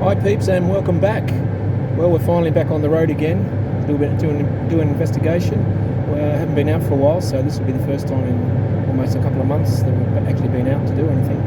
Hi peeps and welcome back. Well, we're finally back on the road again, doing an investigation. We haven't been out for a while, so this will be the first time in almost a couple of months that we've actually been out to do anything.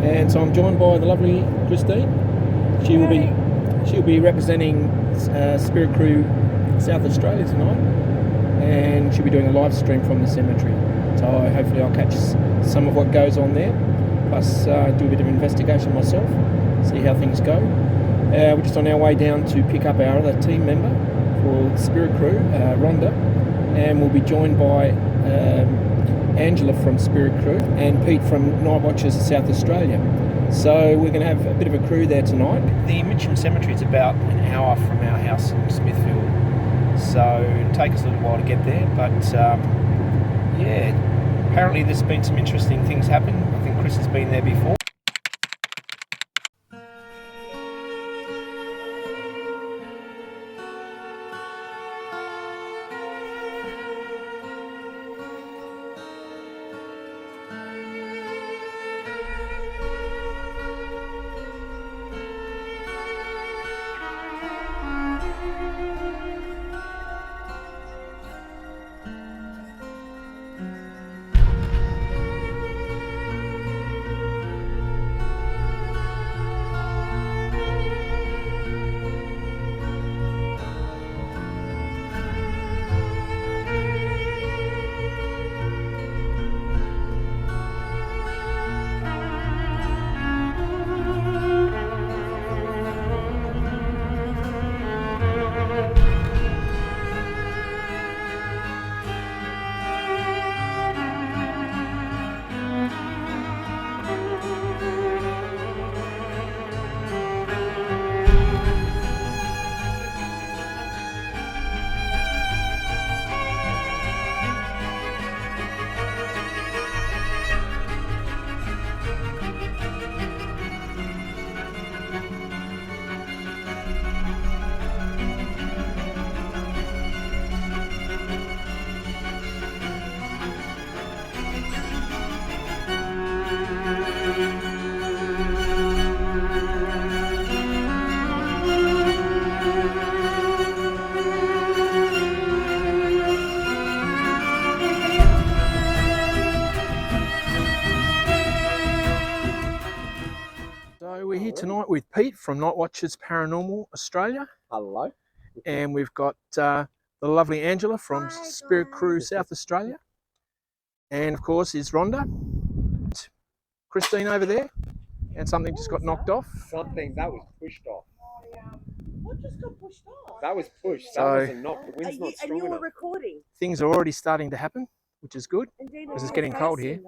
And so I'm joined by the lovely Christine. She'll be representing Spirit Crew South Australia tonight, and she'll be doing a live stream from the cemetery. So hopefully I'll catch some of what goes on there, plus do a bit of investigation myself, see how things go. We're just on our way down to pick up our other team member for Spirit Crew, Rhonda, and we'll be joined by Angela from Spirit Crew and Pete from Night Watchers South Australia. So we're going to have a bit of a crew there tonight. The Mitcham Cemetery is about an hour from our house in Smithfield, so it'll take us a little while to get there, but yeah, apparently there's been some interesting things happen. I think Chris has been there before. So we're here tonight with Pete from Night Watchers Paranormal Australia. Hello. And we've got the lovely Angela from Spirit Crew South Australia. And of course is Rhonda. Christine over there. And something just got knocked off. Something that was pushed off. What just got pushed off? That was pushed. So- That wasn't knocked. The wind's not strong and you were enough. recording. Things are already starting to happen, which is good. Because it's getting cold here.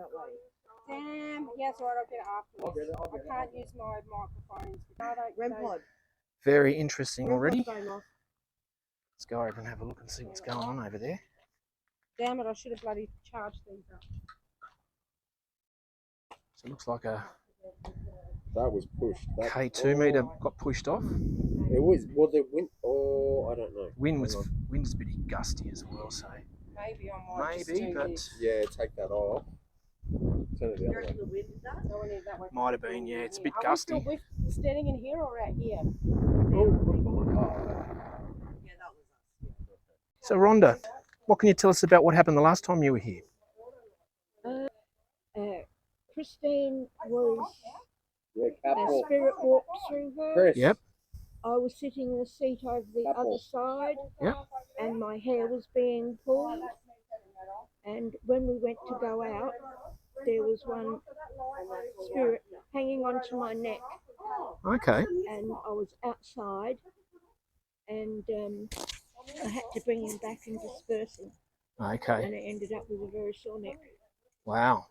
Damn, yes, right, I'll get it afterwards. I can't use my microphones. REM pod. Very interesting already. Going off. Let's go over and have a look and see what's going on over there. Damn it, I should have bloody charged these up. So it looks like a That was pushed. That, K2 meter got pushed off. It was. Well, the wind. Oh, I don't know. Wind's a bit gusty as well, so Maybe I might just maybe, do but this. Yeah, take that off. Turn it the other way. The wind is that? No, I need that one. might have been. Yeah, it's a bit Are gusty. we still standing in here or out here? Yeah, that was us. So Rhonda, what can you tell us about what happened the last time you were here? Christine was Yeah, a capital. spirit walked through her. Chris. Yep. I was sitting in the seat over the Apple. other side. Yep. And my hair was being pulled. And when we went to go out, there was one spirit hanging onto my neck. Okay. And I was outside, and I had to bring him back and disperse him. Okay. And it ended up with a very sore neck. Wow.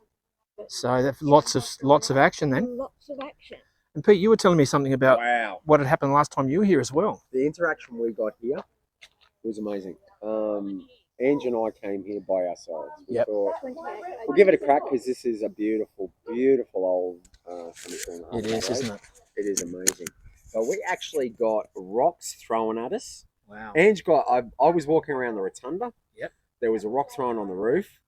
So that's lots of action then. Lots of action. And Pete, you were telling me something about Wow. what had happened last time you were here as well. The interaction we got here was amazing. Ange and I came here by ourselves. We Yep. thought, we'll give it a crack because this is a beautiful, beautiful old cemetery. It is, isn't it? It is amazing. But we actually got rocks thrown at us. Wow. Ange got, I was walking around the rotunda. Yep. There was a rock thrown on the roof.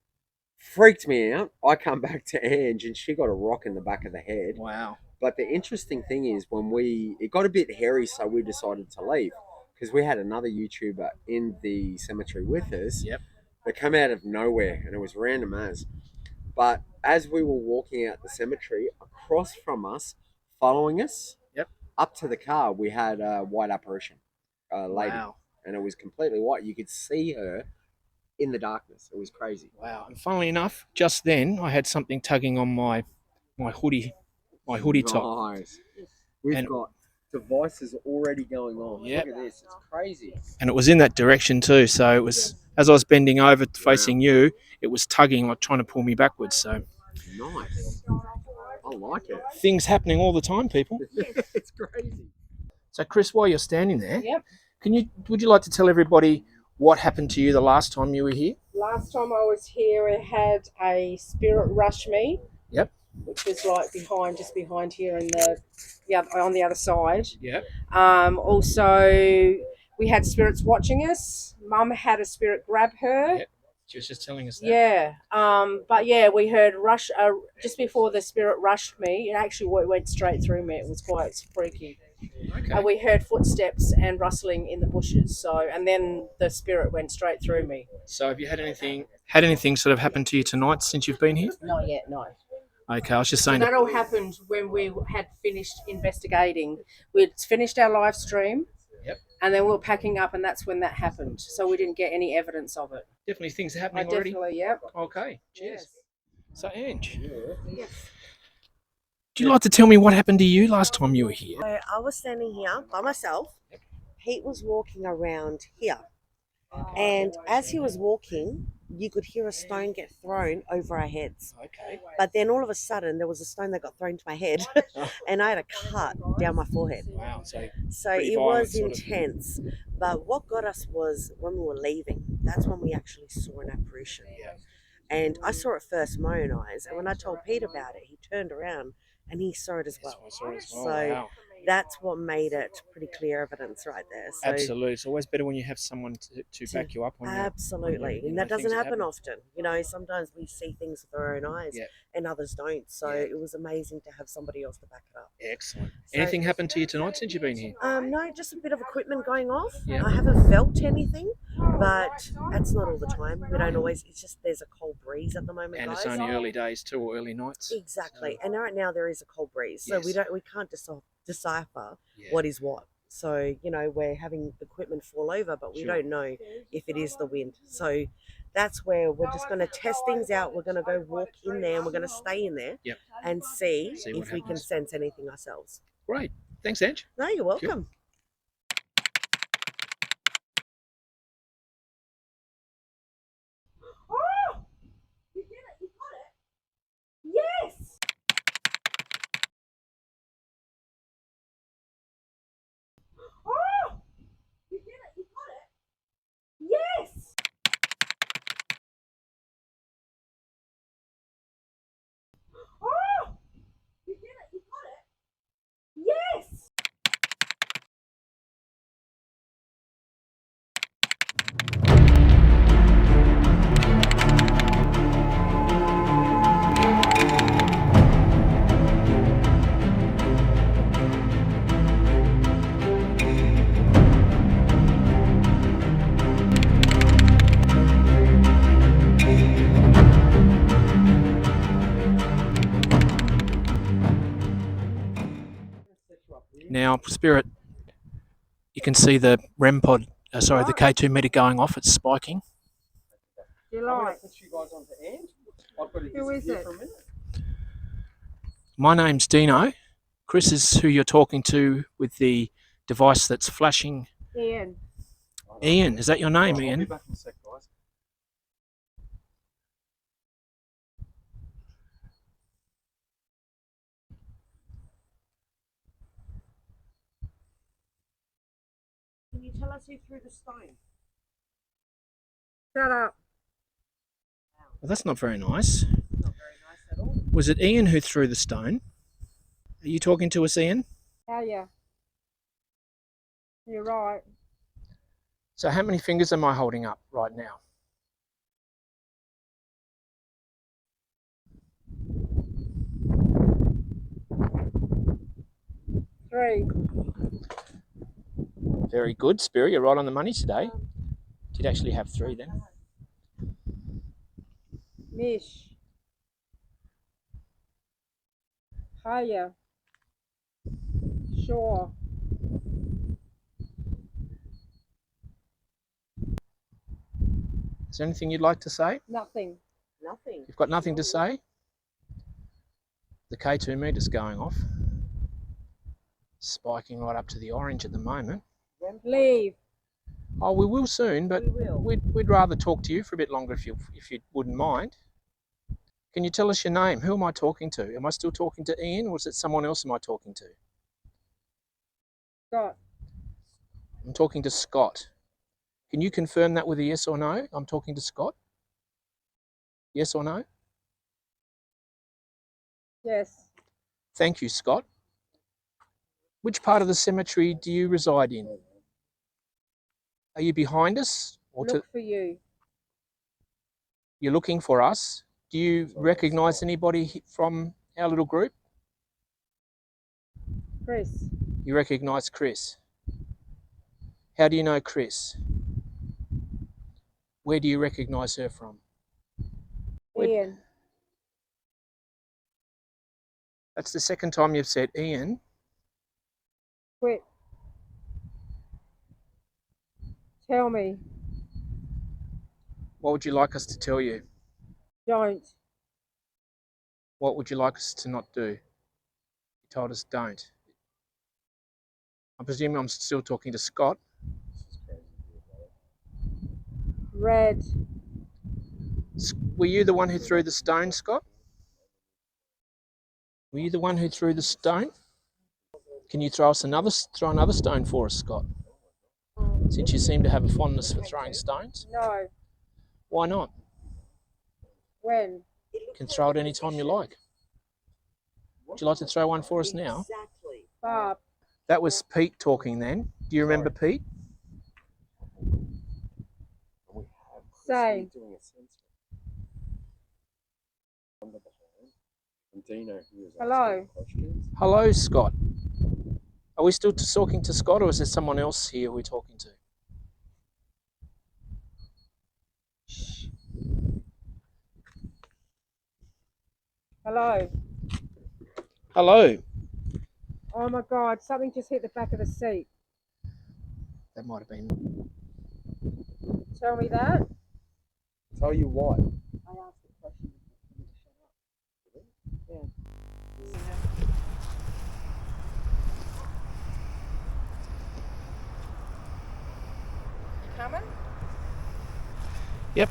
Freaked me out. I come back to Ange and she got a rock in the back of the head. Wow. But the interesting thing is it got a bit hairy, so we decided to leave because we had another YouTuber in the cemetery with us. Yep. That came out of nowhere, and it was random as. But as we were walking out the cemetery, across from us, following us, Yep. up to the car, we had a white apparition, a lady, Wow. and it was completely white. You could see her in the darkness. It was crazy. Wow. And funnily enough, just then I had something tugging on my hoodie top. Nice. We've And- got devices already going on. Yep. Look at this. It's crazy. And it was in that direction too. So it was, as I was bending over facing you, it was tugging, like trying to pull me backwards. So Nice. I like it. things happening all the time, people. It's crazy. So Chris, while you're standing there, Yep. would you like to tell everybody what happened to you the last time you were here? Last time I was here, I had a spirit rush me. Yep. Which was like just behind here in on the other side. Yep. Also, we had spirits watching us. Mum had a spirit grab her. Yep. She was just telling us that. Yeah. But yeah, we heard rush just before the spirit rushed me. It actually went straight through me. It was quite freaky. Okay. We heard footsteps and rustling in the bushes. And then the spirit went straight through me. So have you had anything sort of happen to you tonight since you've been here? Not yet, no. Okay, I was just So saying that all happened when we had finished investigating. We'd finished our live stream. Yep. And then we were packing up, and that's when that happened. So we didn't get any evidence of it. definitely things are happening already. Definitely, yep. Okay, cheers. Yes. So Ange, Yes. do you like to tell me what happened to you last time you were here? So I was standing here by myself. Pete was walking around here. And as he was walking, you could hear a stone get thrown over our heads. Okay. But then all of a sudden, there was a stone that got thrown to my head, and I had a cut down my forehead. Wow. So So Pretty it violent was sort of- intense. But what got us was when we were leaving, that's when we actually saw an apparition. yeah. And I saw it first with my own eyes. And when I told Pete about it, he turned around and he saw it as well. I saw it as well. So Wow. that's what made it pretty clear evidence right there. So Absolutely. It's always better when you have someone to back you up on your- absolutely. you And know, that doesn't things that happen happen. often. You know, sometimes we see things with our own eyes Yeah. and others don't. So Yeah. it was amazing to have somebody else to back it up. Excellent. So- Anything happened to you tonight since you've been here? No, just a bit of equipment going off. Yeah. I haven't felt anything, but that's not all the time. We don't always. It's just there's a cold breeze at the moment, And guys. it's only early days too, or early nights. Exactly, and right now there is a cold breeze, so Yes. we can't decipher Yeah. what is what. So we're having equipment fall over, but we Sure. don't know if it is the wind. So that's where we're just going to test things out. We're going to go walk in there, and we're going to stay in there Yep. and see See what if we can happens. sense anything ourselves. Great. Thanks, Ange. No, you're welcome. Oh! You did it! You got it! Yes! Oh! You did it! You got it! Yes! Oh! You did it! You got it! Yes! Now, Spirit, you can see the REM pod, the K2 meter going off. It's spiking. You I'm like? gonna put you guys onto Ange. I've got to Who is disappear it? for a minute. My name's Dino. Chris is who you're talking to with the device that's flashing. Ian. Ian, is that your name, I'll be Ian? back in a sec, guys. Can you tell us who threw the stone? Shut up. Well, that's not very nice. Not very nice at all. Was it Ian who threw the stone? Are you talking to us, Ian? How ya? You're right. So how many fingers am I holding up right now? 3. Very good, Spirit. You're right on the money today. Did actually have 3 then. Mish. Higher. Sure. Is there anything you'd like to say? Nothing. Nothing. You've got nothing to say? The K2 meter's going off. Spiking right up to the orange at the moment. Leave. Oh, we will soon, but We will. we'd rather talk to you for a bit longer if you wouldn't mind. Can you tell us your name? Who am I talking to? Am I still talking to Ian, or is it someone else am I talking to? Scott. I'm talking to Scott. Can you confirm that with a yes or no? I'm talking to Scott? Yes or no? Yes. Thank you, Scott. Which part of the cemetery do you reside in? Are you behind us? Or Look for you. you're looking for us? Do you recognise anybody from our little group? Chris. You recognise Chris. How do you know Chris? Where do you recognise her from? Ian. That's the second time you've said Ian. Quit. Tell me. What would you like us to tell you? Don't. What would you like us to not do? You told us don't. I presume I'm still talking to Scott. Red. Were you the one who threw the stone, Scott? Were you the one who threw the stone? Can you throw another stone for us, Scott? Since you seem to have a fondness for throwing stones. No. Why not? When? You can throw it any time you like. Would you like to throw one for us now? Exactly. Barb. That was Pete talking then. Do you remember Pete? Say. Hello. Hello, Scott. Are we still talking to Scott, or is there someone else here we're talking to? Hello. Hello. Oh my God, something just hit the back of the seat. That might have been. Tell me that. Tell you what. I asked the question. Coming? Yep.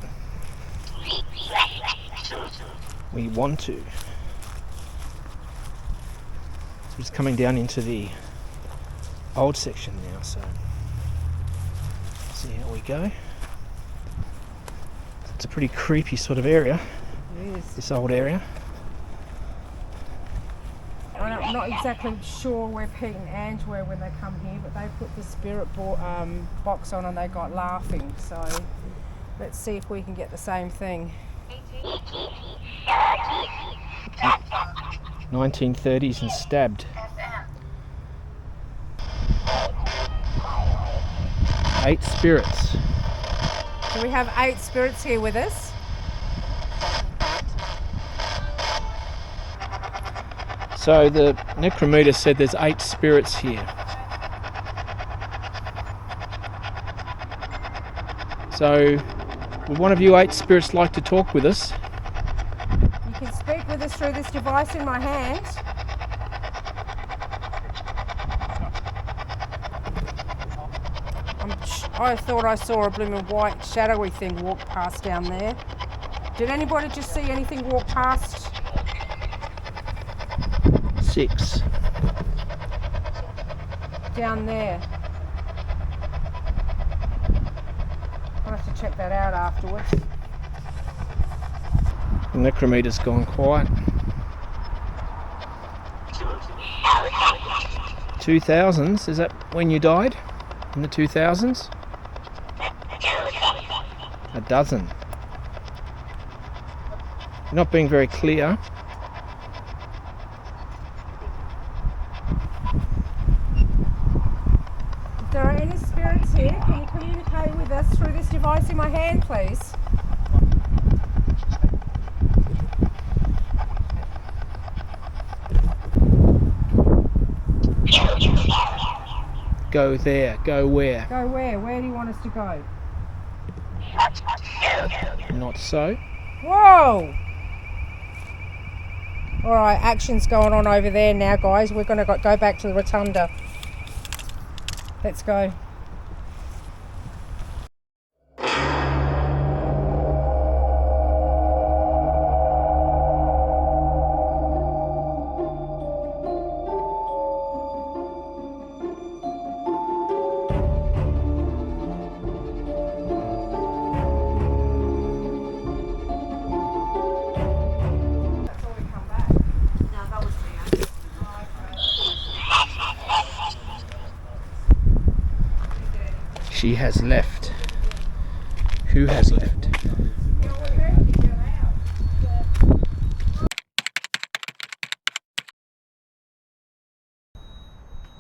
We want to. So it's coming down into the old section now, so see how we go. It's a pretty creepy sort of area, Yes. this old area. I'm not exactly sure where Pete and Ange were when they come here, but they put the spirit box on and they got laughing. So let's see if we can get the same thing. 1930s and stabbed. 8 spirits. Do we have 8 spirits here with us? So the necrometer said there's 8 spirits here. So would one of you 8 spirits like to talk with us? You can speak with us through this device in my hand. I thought I saw a blooming white shadowy thing walk past down there. Did anybody just see anything walk past? 6. Down there. I'll have to check that out afterwards. The necrometer's gone quiet. 2000s, is that when you died? In the 2000s? A dozen. You're not being very clear. this device in my hand, please? Go there. Go where? Go where? Where do you want us to go? Not so. Whoa! Alright, action's going on over there now, guys. We're going to go back to the rotunda. Let's go. She has left. Who has left?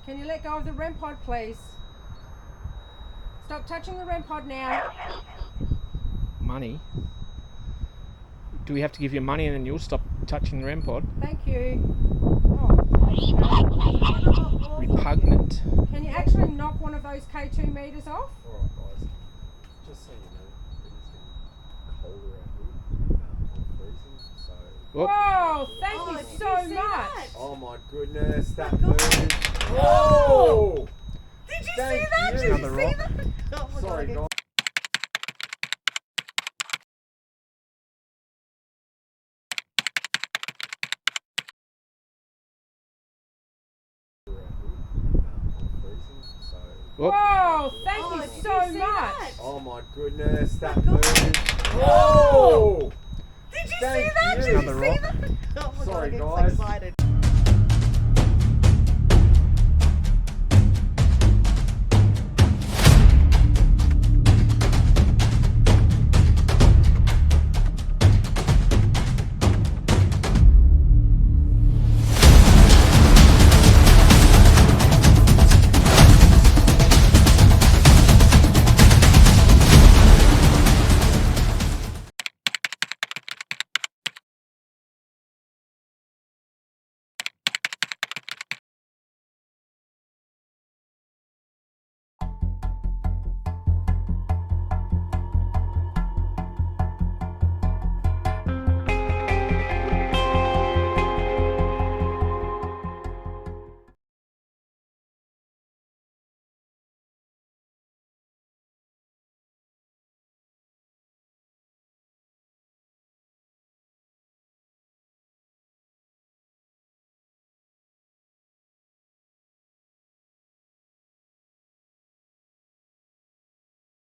Can you let go of the REM pod, please? Stop touching the REM pod now. Money? Do we have to give you money and then you'll stop touching the REM pod? Thank you. Oh, okay. Repugnant. Can you actually knock one of those K2 meters off? Alright guys, just so you know, it is getting colder out here. I'm freezing, so... Whoop. Whoa, thank you so much. Oh my goodness, that moved. Whoa! Did you Thank see that? you. Did you Another see rock. that? Oh my Sorry God. guys. Whoop. Whoa, thank Oh, you did so you see much. that? Oh my goodness, that moved. Whoa! Did you Thank see that? you. Did you Another see rock. that? Oh my Sorry, God, I'm guys. so excited.